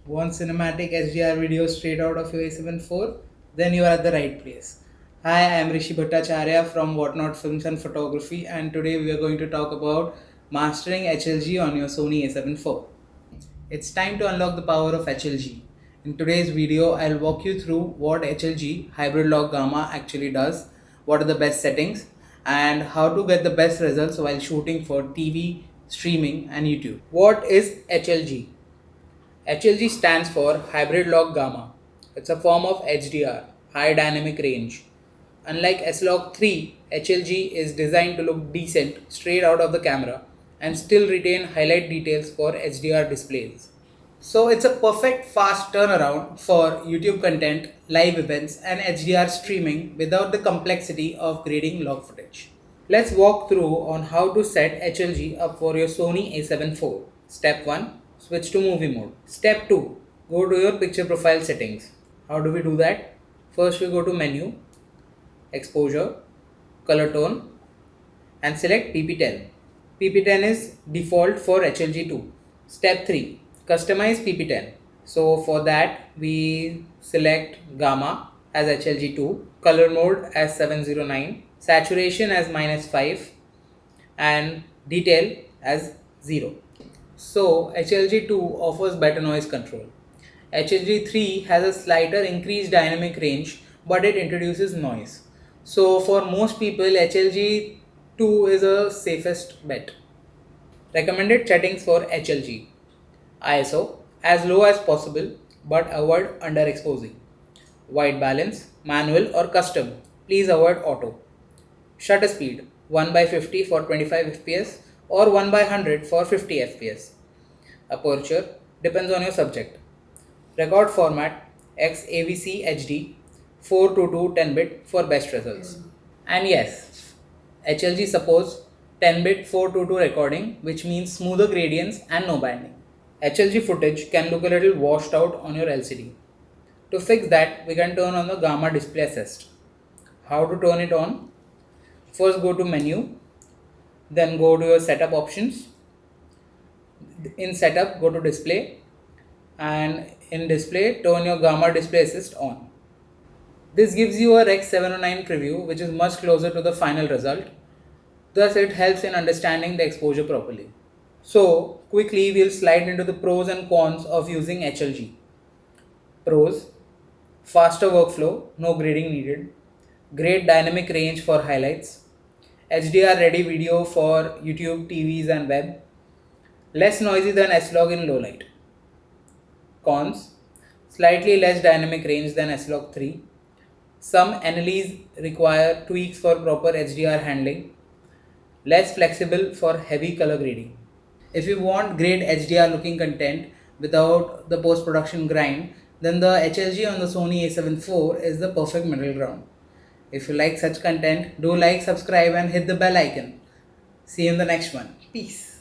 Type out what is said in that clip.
Want cinematic HDR video straight out of your A7 IV? Then you are at the right place. Hi, I am Rishi Bhattacharya from Whatknot Films and Photography, and today we are going to talk about mastering HLG on your Sony A7 IV. It's time to unlock the power of HLG. In today's video, I'll walk you through what HLG, hybrid log gamma, actually does, what are the best settings, and how to get the best results while shooting for TV, streaming, and YouTube. What is HLG? HLG stands for hybrid log gamma. It's a form of HDR, high dynamic range. Unlike S-Log 3, HLG is designed to look decent straight out of the camera and still retain highlight details for HDR displays. So it's a perfect fast turnaround for YouTube content, live events and HDR streaming without the complexity of grading log footage. Let's walk through on how to set HLG up for your Sony A7 IV. Step 1. Switch to movie mode. Step 2. Go to your picture profile settings. How do we do that? First we go to menu, exposure, color tone and select PP10. PP10 is default for HLG2. Step 3. Customize PP10. So for that we select gamma as HLG2, color mode as 709, saturation as -5 and detail as 0. So HLG2 offers better noise control. HLG3 has a slighter increased dynamic range but it introduces noise. So for most people HLG2 is a safest bet. Recommended settings for HLG. ISO as low as possible but avoid underexposing. White balance, manual or custom. Please avoid auto. Shutter speed 1 by 50 for 25 fps or 1 by 100 for 50 fps. Aperture depends on your subject. Record format XAVC HD 422 10-bit for best results. And yes, HLG supports 10-bit 422 recording, which means smoother gradients and no banding. HLG footage can look a little washed out on your LCD. To fix that, we can turn on the gamma display assist. How to turn it on? First go to menu, then go to your setup options. In setup, go to display, and in display, turn your gamma display assist on. This gives you a Rec 709 preview, which is much closer to the final result. Thus, it helps in understanding the exposure properly. So, quickly we'll slide into the pros and cons of using HLG. Pros: faster workflow, no grading needed. Great dynamic range for highlights. HDR ready video for YouTube, TVs and web. Less noisy than S-Log in low light. Cons: slightly less dynamic range than S-Log 3. Some NLEs require tweaks for proper HDR handling. Less flexible for heavy color grading. If you want great HDR looking content without the post-production grind, then the HLG on the Sony A7 IV is the perfect middle ground. If you like such content, do like, subscribe and hit the bell icon. See you in the next one. Peace.